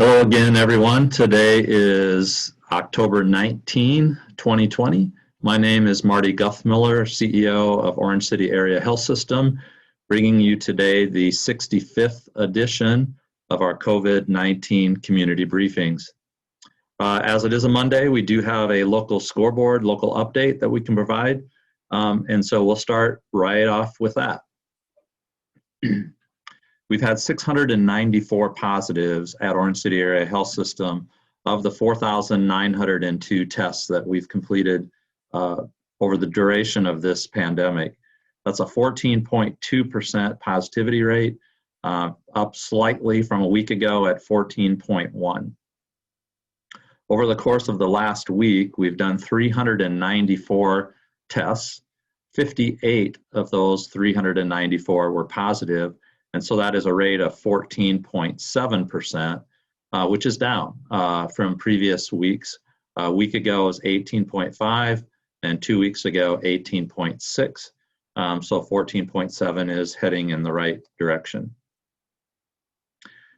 Hello again, everyone. Today is October 19, 2020. My name is Marty Guthmiller, CEO of Orange City Area Health System, bringing you today the 65th edition of our COVID-19 community briefings. As it is a Monday, we do have a local scoreboard, local update that we can provide, and so we'll start right off with that. We've had 694 positives at Orange City Area Health System of the 4,902 tests that we've completed over the duration of this pandemic. That's a 14.2% positivity rate, up slightly from a week ago at 14.1. Over the course of the last week, we've done 394 tests. 58 of those 394 were positive. And so that is a rate of 14.7%, which is down from previous weeks. A week ago was 18.5, and 2 weeks ago, 18.6. So 14.7 is heading in the right direction.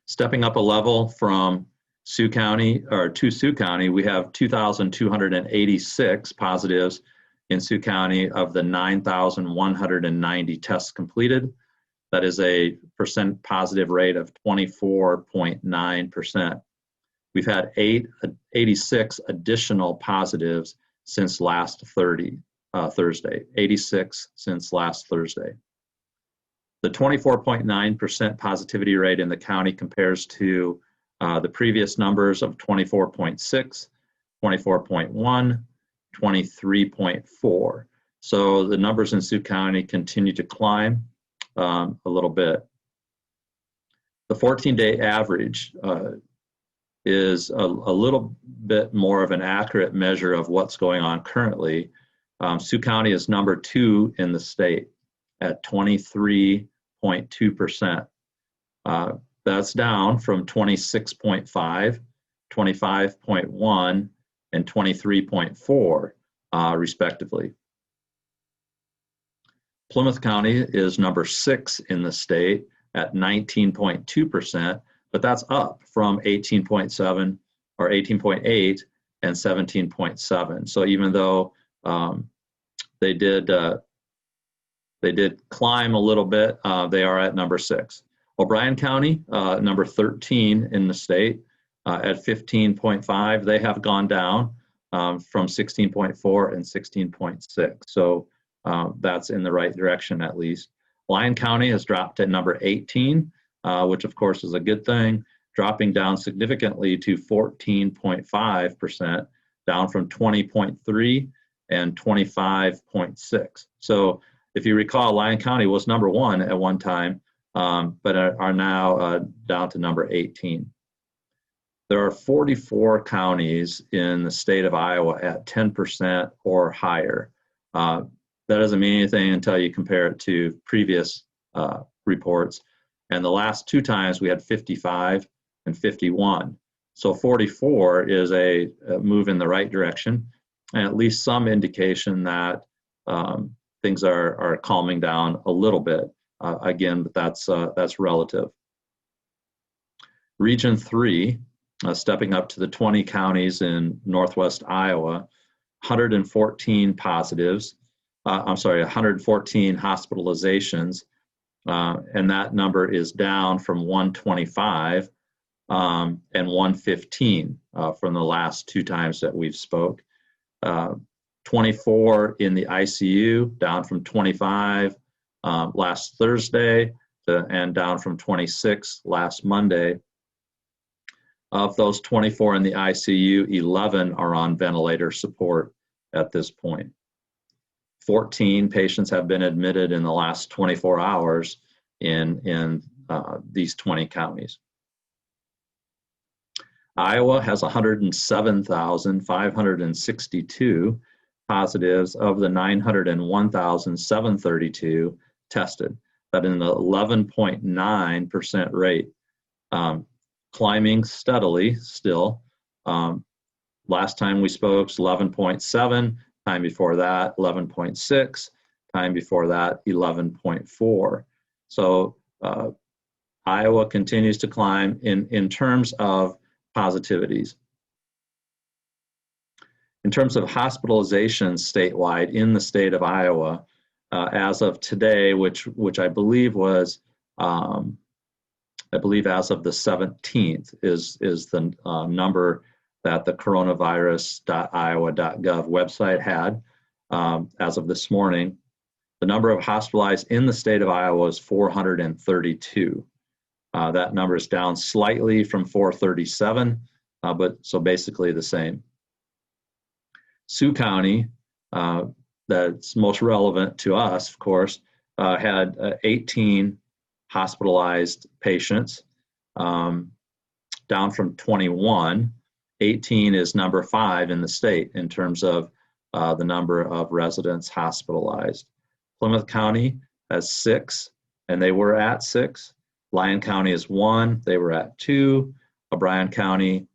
Stepping up a level from Sioux County, or to Sioux County, we have 2,286 positives in Sioux County of the 9,190 tests completed. That is a percent positive rate of 24.9%. We've had 86 additional positives since last Thursday, 86 since last Thursday. The 24.9% positivity rate in the county compares to the previous numbers of 24.6, 24.1, 23.4. So the numbers in Sioux County continue to climb a little bit. The 14-day average is a little bit more of an accurate measure of what's going on currently. Sioux County is number 2 in the state at 23.2%. That's down from 26.5, 25.1, and 23.4, respectively. Plymouth County is number 6 in the state at 19.2%, but that's up from 18.7 or 18.8 and 17.7. So even though they did climb a little bit, they are at number 6. O'Brien County, number 13 in the state at 15.5. They have gone down from 16.4 and 16.6. So that's in the right direction at least. Lyon County has dropped to number 18, which of course is a good thing, dropping down significantly to 14.5%, down from 20.3 and 25.6. So if you recall, Lyon County was number 1 at one time, but are now down to number 18. There are 44 counties in the state of Iowa at 10% or higher. That doesn't mean anything until you compare it to previous reports. And the last 2 times we had 55 and 51. So 44 is a move in the right direction, and at least some indication that things are calming down a little bit. Again, but that's relative. Region 3, stepping up to the 20 counties in northwest Iowa, 114 positives. 114 hospitalizations, and that number is down from 125 and 115 from the last 2 times that we've spoke. 24 in the ICU, down from 25 last Thursday, and down from 26 last Monday. Of those 24 in the ICU, 11 are on ventilator support at this point. 14 patients have been admitted in the last 24 hours in these 20 counties. Iowa has 107,562 positives of the 901,732 tested. That is an 11.9% rate, climbing steadily still. Last time we spoke was 11.7. Time before that, 11.6. Time before that, 11.4. So Iowa continues to climb. In terms of positivities. In terms of hospitalizations statewide in the state of Iowa, as of today, which I believe was, I believe as of the 17th is the number that the coronavirus.iowa.gov website had as of this morning. The number of hospitalized in the state of Iowa is 432. That number is down slightly from 437, but so basically the same. Sioux County, that's most relevant to us, of course, had 18 hospitalized patients, down from 21. 18 is number 5 in the state in terms of the number of residents hospitalized. Plymouth County has 6, and they were at 6. Lyon County is 1, they were at 2. O'Brien County,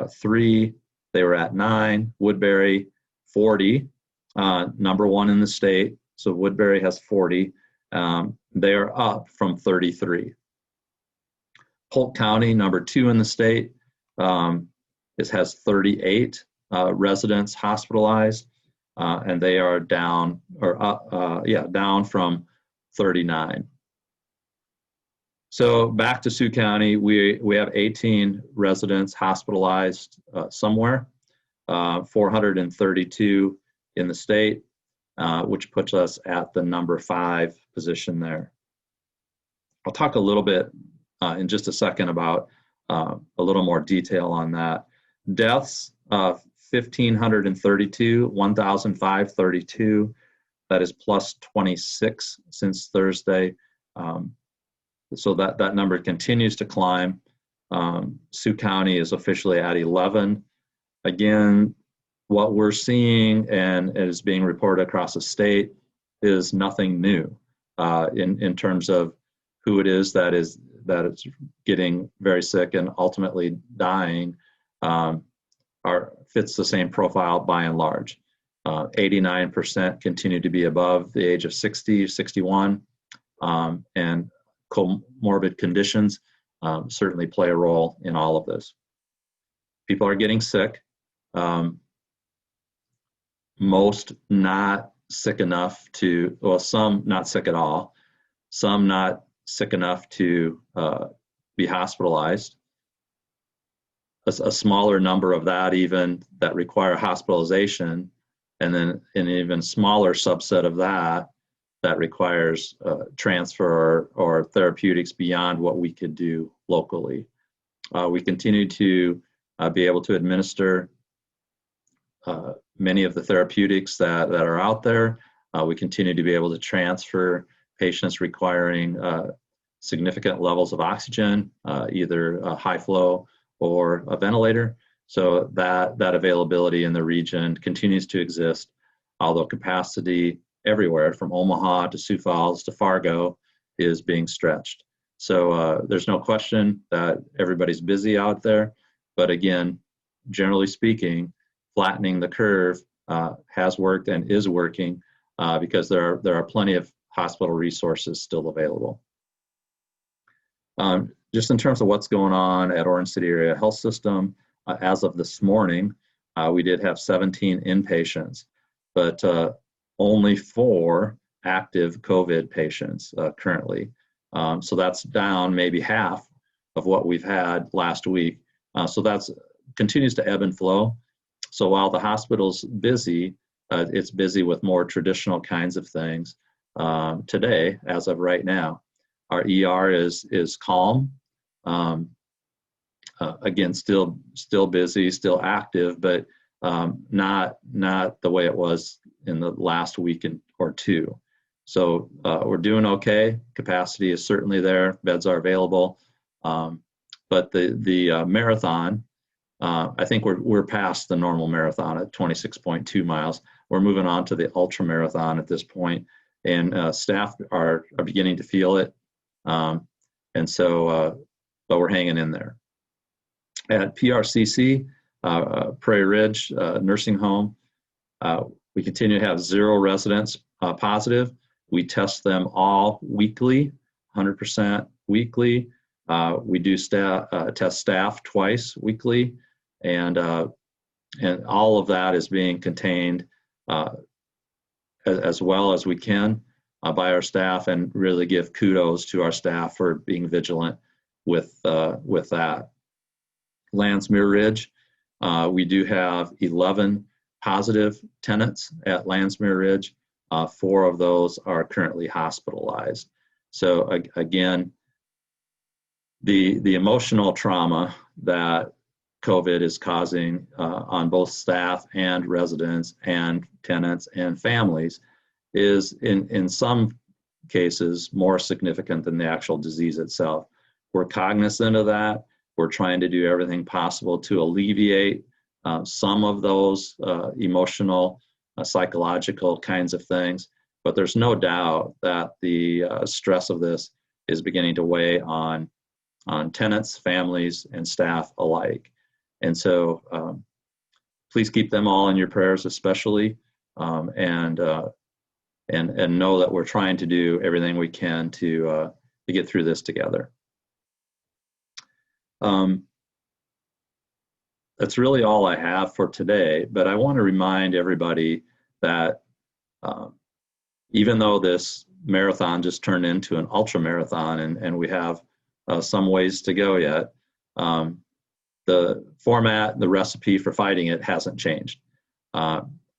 3, they were at 9. Woodbury, 40, number 1 in the state. So Woodbury has 40. They are up from 33. Polk County, number 2 in the state, has 38 residents hospitalized, and they are down down from 39. So back to Sioux County, we have 18 residents hospitalized somewhere, 432 in the state, which puts us at the number 5 position there. I'll talk a little bit in just a second about a little more detail on that. Deaths, 1,532, 1,532. That is plus 26 since Thursday. So that number continues to climb. Sioux County is officially at 11. Again, what we're seeing and is being reported across the state is nothing new in terms of who it is that is getting very sick and ultimately dying. Fits the same profile by and large. 89% continue to be above the age of 60, 61, and comorbid conditions certainly play a role in all of this. People are getting sick. Most not sick enough to, well, some not sick at all, some not sick enough to be hospitalized. A smaller number of that even that require hospitalization, and then an even smaller subset of that requires transfer or therapeutics beyond what we could do locally. We continue to be able to administer many of the therapeutics that are out there. We continue to be able to transfer patients requiring significant levels of oxygen, either high flow or a ventilator. So that availability in the region continues to exist, although capacity everywhere from Omaha to Sioux Falls to Fargo is being stretched. So there's no question that everybody's busy out there, but again, generally speaking, flattening the curve has worked and is working because there are plenty of hospital resources still available. Just in terms of what's going on at Orange City Area Health System, as of this morning, we did have 17 inpatients, but only 4 active COVID patients currently. So that's down maybe half of what we've had last week. So that's continues to ebb and flow. So while the hospital's busy, it's busy with more traditional kinds of things. Today, as of right now, our ER is calm. Again, still busy, still active, but not the way it was in the last week or two. So we're doing okay. Capacity is certainly there. Beds are available, but the marathon, I think we're past the normal marathon at 26.2 miles. We're moving on to the ultra marathon at this point, and staff are beginning to feel it, and so but we're hanging in there. At PRCC, Prairie Ridge Nursing Home, we continue to have 0 residents positive. We test them all weekly, 100% weekly. We do test staff twice weekly, and all of that is being contained as well as we can by our staff, and really give kudos to our staff for being vigilant with that. Landsmere Ridge, we do have 11 positive tenants at Landsmere Ridge. 4 of those are currently hospitalized. So again, the emotional trauma that COVID is causing on both staff and residents and tenants and families is in some cases more significant than the actual disease itself. We're cognizant of that. We're trying to do everything possible to alleviate some of those emotional, psychological kinds of things, but there's no doubt that the stress of this is beginning to weigh on tenants, families, and staff alike. And so please keep them all in your prayers, especially, and know that we're trying to do everything we can to get through this together. That's really all I have for today, but I want to remind everybody that even though this marathon just turned into an ultra marathon, and we have some ways to go yet, the format, the recipe for fighting it hasn't changed.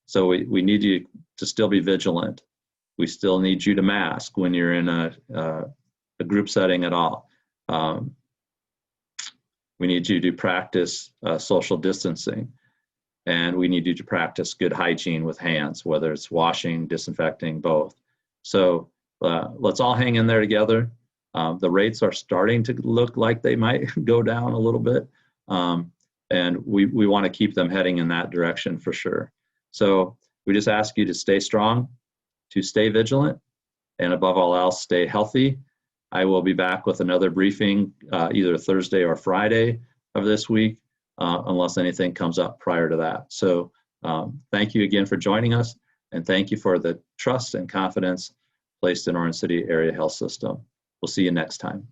So we need you to still be vigilant. We still need you to mask when you're in a group setting at all. We need you to practice social distancing, and we need you to practice good hygiene with hands, whether it's washing, disinfecting, both. So let's all hang in there together. The rates are starting to look like they might go down a little bit, and we want to keep them heading in that direction for sure. So we just ask you to stay strong, to stay vigilant, and above all else, stay healthy. I will be back with another briefing either Thursday or Friday of this week, unless anything comes up prior to that. So thank you again for joining us, and thank you for the trust and confidence placed in Orange City Area Health System. We'll see you next time.